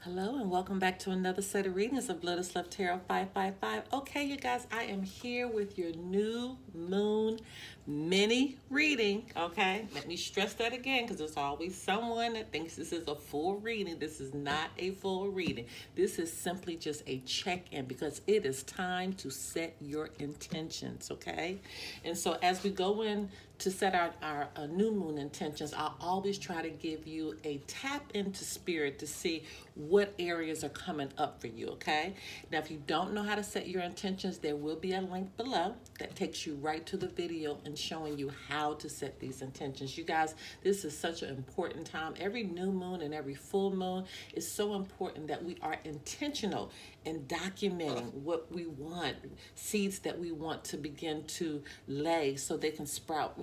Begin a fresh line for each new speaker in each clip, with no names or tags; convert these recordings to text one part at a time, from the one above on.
Hello and welcome back to another set of readings of Lotus Love Tarot 555. Okay, you guys, I am here with your new moon mini reading. Okay, let me stress that again because there's always someone that thinks this is a full reading. This is not a full reading. This is simply just a check-in because it is time to set your intentions. Okay, and so as we go in to set our new moon intentions, I'll always try to give you a tap into spirit to see what areas are coming up for you, okay? Now, if you don't know how to set your intentions, there will be a link below that takes you right to the video and showing you how to set these intentions. You guys, this is such an important time. Every new moon and every full moon is so important that we are intentional in documenting what we want, seeds that we want to begin to lay so they can sprout,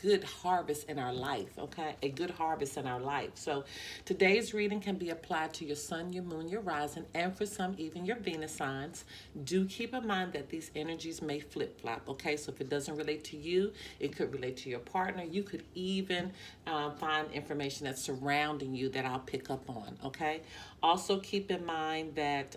good harvest in our life, okay? A good harvest in our life. So today's reading can be applied to your sun, your moon, your rising, and for some, even your Venus signs. Do keep in mind that these energies may flip-flop, okay? So if it doesn't relate to you, it could relate to your partner. You could even find information that's surrounding you that I'll pick up on, okay? Also keep in mind that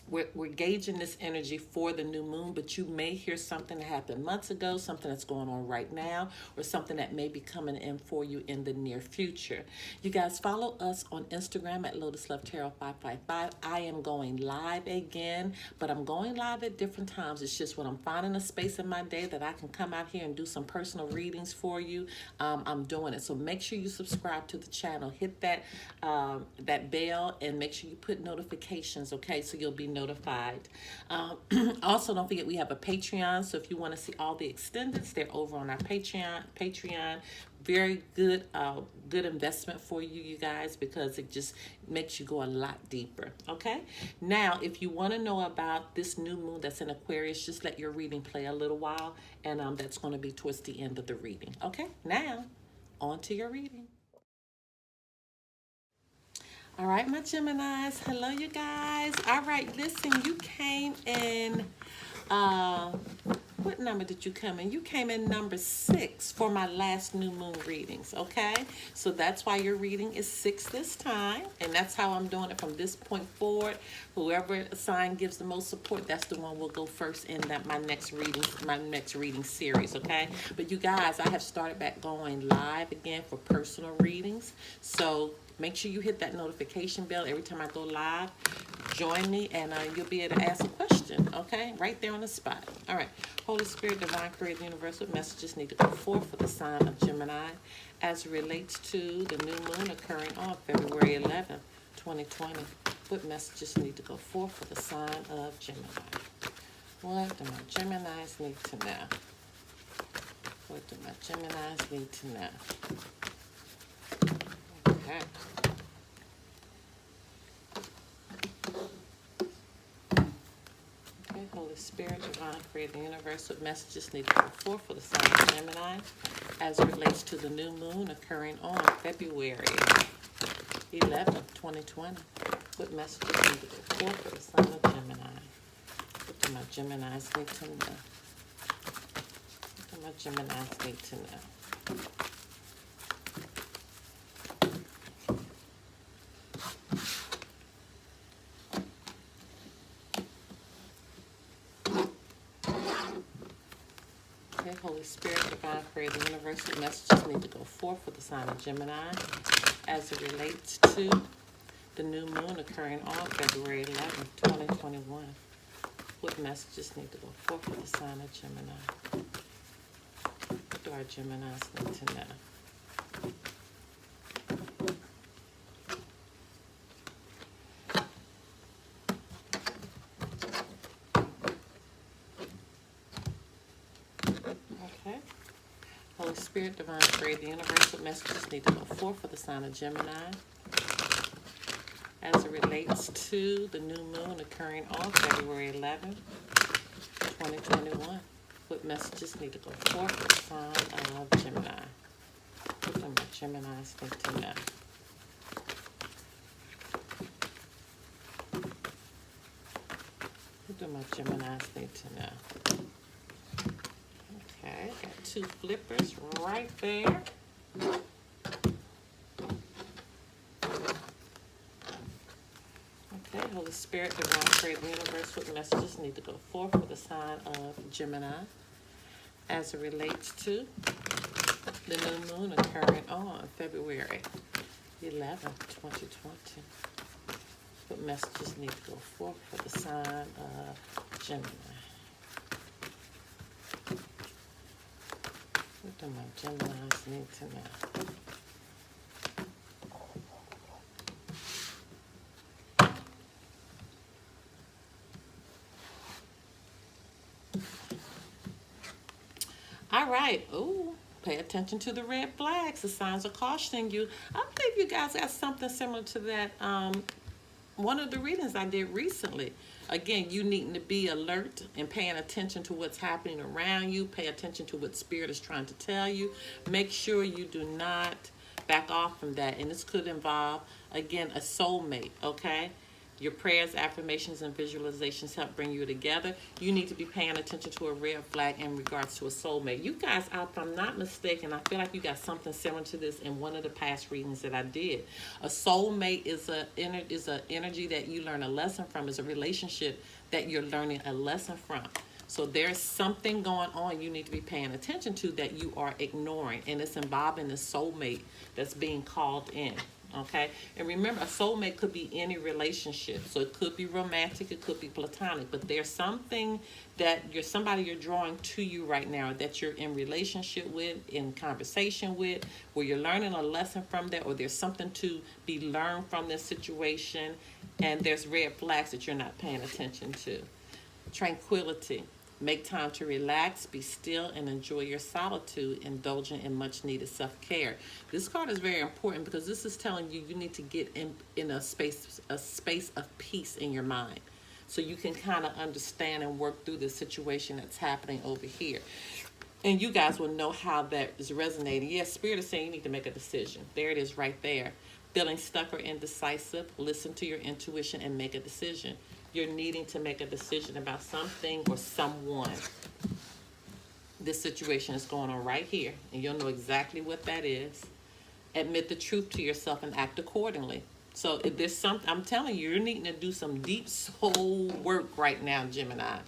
we're gauging this energy for the new moon, but you may hear something that happened months ago, something that's going on right now, or something that may be coming in for you in the near future. You guys follow us on Instagram at Lotus Love Tarot 555. I am going live again, but I'm going live at different times. It's just when I'm finding a space in my day that I can come out here and do some personal readings for you, I'm doing it. So make sure you subscribe to the channel, hit that bell, and make sure you put notifications, okay, so you'll be notified. Also, don't forget we have a Patreon, so if you want to see all the extendeds, they're over on our Patreon. Very good investment for you guys, because it just makes you go a lot deeper. Okay, now if you want to know about this new moon that's in Aquarius, just let your reading play a little while, and that's going to be towards the end of the reading. Okay, now on to your reading. All right, my Geminis. Hello, you guys. All right, listen, you came in, what number did you come in? You came in number 6 for my last new moon readings, okay? So that's why your reading is 6 this time, and that's how I'm doing it from this point forward. Whoever sign gives the most support, that's the one will go first in my next reading series, okay? But you guys, I have started back going live again for personal readings, so make sure you hit that notification bell every time I go live. Join me, and you'll be able to ask a question, okay? Right there on the spot. All right. Holy Spirit, Divine Creator, Universal messages need to go forth for the sign of Gemini as it relates to the new moon occurring on February 11th, 2020. What messages need to go forth for the sign of Gemini? What do my Geminis need to know? What do my Geminis need to know? Okay. Holy Spirit, Divine Creator, Universal messages need to go forth for the sign of Gemini as it relates to the new moon occurring on February 11th, 2020. What messages need to go forth for the sign of Gemini? What do my Geminis need to know? What do my Geminis need to know? Holy Spirit, Divine Creator, Universal messages need to go forth for the sign of Gemini as it relates to the new moon occurring on February 11th, 2021. What messages need to go forth for the sign of Gemini? What do our Geminis need to know? Holy Spirit, Divine Creator, Universal messages need to go forth for the sign of Gemini as it relates to the new moon occurring on February 11th, 2021. What messages need to go forth for the sign of Gemini? What do my Geminis need to know? What do my Geminis need to know? Okay, got 2 flippers right there. Spirit, Divine Spirit, the Universe, what messages need to go forth for the sign of Gemini as it relates to the new moon occurring on February 11th, 2020. What messages need to go forth for the sign of Gemini? What do my Geminis need to know? All right. Ooh, pay attention to the red flags. The signs are cautioning you. I believe you guys got something similar to that. One of the readings I did recently. Again, you needing to be alert and paying attention to what's happening around you. Pay attention to what Spirit is trying to tell you. Make sure you do not back off from that. And this could involve, again, a soulmate, okay? Your prayers, affirmations, and visualizations help bring you together. You need to be paying attention to a red flag in regards to a soulmate. You guys, if I'm not mistaken, I feel like you got something similar to this in one of the past readings that I did. A soulmate is a energy that you learn a lesson from. Is a relationship that you're learning a lesson from. So there's something going on you need to be paying attention to that you are ignoring, and it's involving the soulmate that's being called in. Okay, and remember, a soulmate could be any relationship. So it could be romantic, it could be platonic, but there's something that somebody you're drawing to you right now that you're in relationship with, in conversation with, where you're learning a lesson from that, or there's something to be learned from this situation, and there's red flags that you're not paying attention to. Tranquility. Make time to relax, be still, and enjoy your solitude, indulging in much needed self-care. This card is very important because this is telling you you need to get in a space of peace in your mind, so you can kind of understand and work through the situation that's happening over here. And you guys will know how that is resonating. Yes, Spirit is saying you need to make a decision. There it is right there. Feeling stuck or indecisive, listen to your intuition and make a decision. You're needing to make a decision about something or someone. This situation is going on right here, and you'll know exactly what that is. Admit the truth to yourself and act accordingly. So if there's something, I'm telling you, you're needing to do some deep soul work right now, Gemini.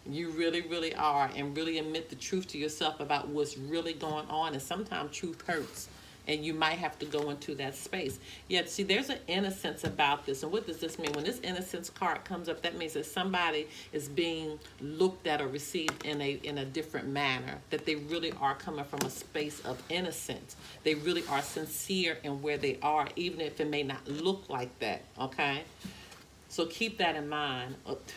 You really, really are, and really admit the truth to yourself about what's really going on. And sometimes truth hurts, and you might have to go into that space. Yet, see, there's an innocence about this. And what does this mean? When this innocence card comes up, that means that somebody is being looked at or received in a different manner, that they really are coming from a space of innocence. They really are sincere in where they are, even if it may not look like that, okay? So keep that in mind.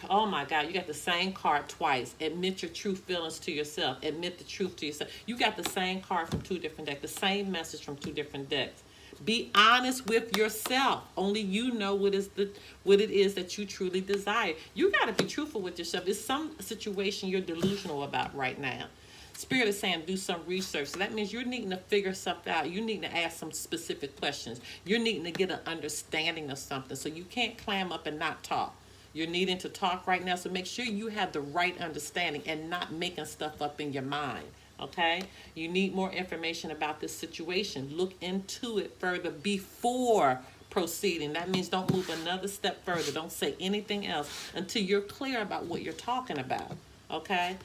Oh my God, you got the same card twice. Admit your true feelings to yourself. Admit the truth to yourself. You got the same card from two different decks, the same message from two different decks. Be honest with yourself. Only you know what it is that you truly desire. You got to be truthful with yourself. It's some situation you're delusional about right now. Spirit is saying do some research. So that means you're needing to figure something out. You need to ask some specific questions. You're needing to get an understanding of something. So you can't clam up and not talk. You're needing to talk right now. So make sure you have the right understanding and not making stuff up in your mind. Okay? You need more information about this situation. Look into it further before proceeding. That means don't move another step further. Don't say anything else until you're clear about what you're talking about. Okay?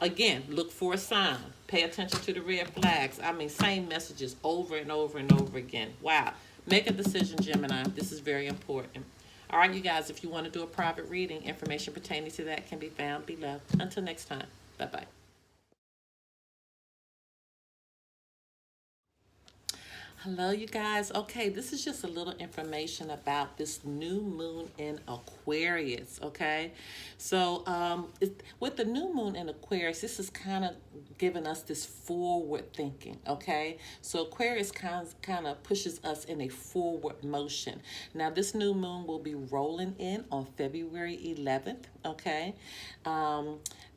Again, look for a sign. Pay attention to the red flags. I mean, same messages over and over and over again. Wow. Make a decision, Gemini. This is very important. All right, you guys, if you want to do a private reading, information pertaining to that can be found below. Until next time, bye-bye. Hello, you guys. Okay, this is just a little information about this new moon in Aquarius, okay? So with the new moon in Aquarius, this is kind of giving us this forward thinking, okay? So Aquarius kind of pushes us in a forward motion. Now, this new moon will be rolling in on February 11th, okay?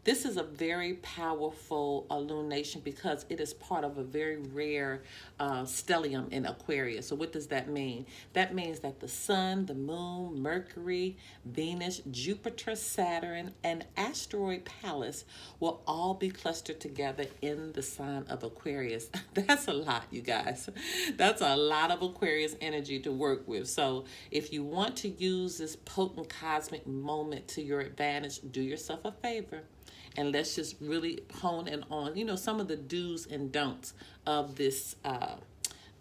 This is a very powerful illumination because it is part of a very rare stellium in Aquarius. So what does that mean? That means that the sun, the moon, Mercury, Venus, Jupiter, Saturn, and asteroid Pallas will all be clustered together in the sign of Aquarius. That's a lot, you guys. That's a lot of Aquarius energy to work with. So if you want to use this potent cosmic moment to your advantage, do yourself a favor. And let's just really hone in on, some of the do's and don'ts of this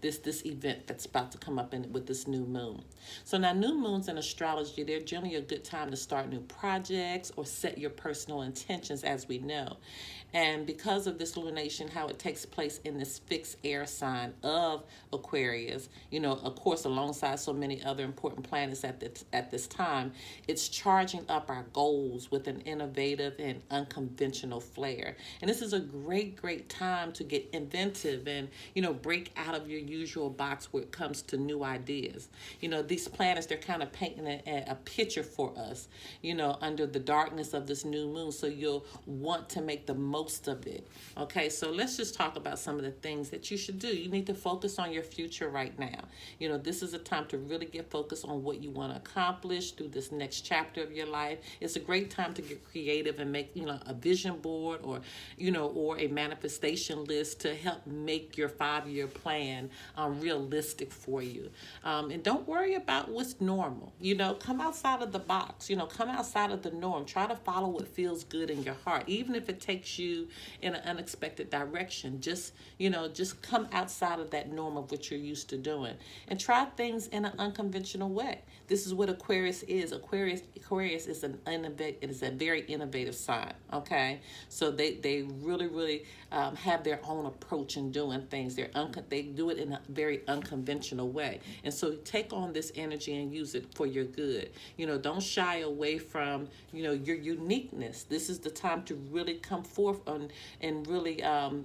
this event that's about to come up with this new moon. So now new moons in astrology, they're generally a good time to start new projects or set your personal intentions, as we know. And because of this lumination, how it takes place in this fixed air sign of Aquarius, of course, alongside so many other important planets at this time, it's charging up our goals with an innovative and unconventional flair. And this is a great time to get inventive and, break out of your usual box when it comes to new ideas. These planets, they're kind of painting a picture for us, under the darkness of this new moon. So you'll want to make the most of it. Okay, so let's just talk about some of the things that you should do. You need to focus on your future right now. This is a time to really get focused on what you want to accomplish through this next chapter of your life. It's a great time to get creative and make, a vision board or a manifestation list to help make your 5-year plan realistic for you. And don't worry about what's normal. Come outside of the box. Come outside of the norm. Try to follow what feels good in your heart, even if it takes you in an unexpected direction. Just come outside of that norm of what you're used to doing and try things in an unconventional way. This is what Aquarius is. Aquarius is a very innovative sign. Okay, so they really have their own approach in doing things. They do it in a very unconventional way, and so take on this energy and use it for your good. Don't shy away from your uniqueness. This is the time to really come forth and really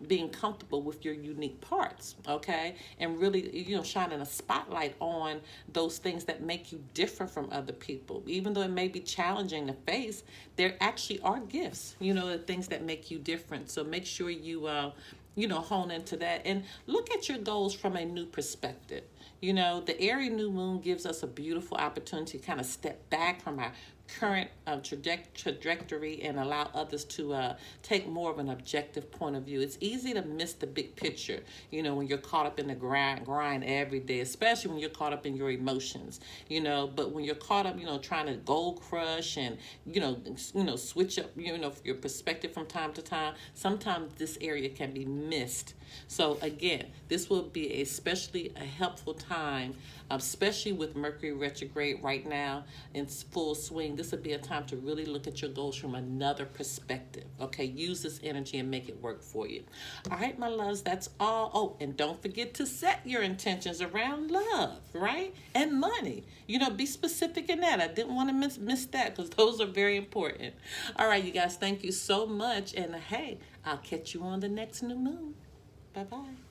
being comfortable with your unique parts. Okay, and really shining a spotlight on those things that make you different from other people. Even though it may be challenging to face, there actually are gifts, the things that make you different. So make sure you hone into that and look at your goals from a new perspective. The airy new moon gives us a beautiful opportunity to kind of step back from our current trajectory and allow others to take more of an objective point of view. It's easy to miss the big picture, when you're caught up in the grind every day, especially when you're caught up in your emotions, but when you're caught up, trying to gold crush and, switch up, your perspective from time to time, sometimes this area can be missed. So again, this will be especially a helpful time, especially with Mercury retrograde right now in full swing. This would be a time to really look at your goals from another perspective. Okay, use this energy and make it work for you. All right, my loves, that's all. Oh, and don't forget to set your intentions around love, right? And money. Be specific in that. I didn't want to miss that because those are very important. All right, you guys, thank you so much. And hey, I'll catch you on the next new moon. Bye-bye.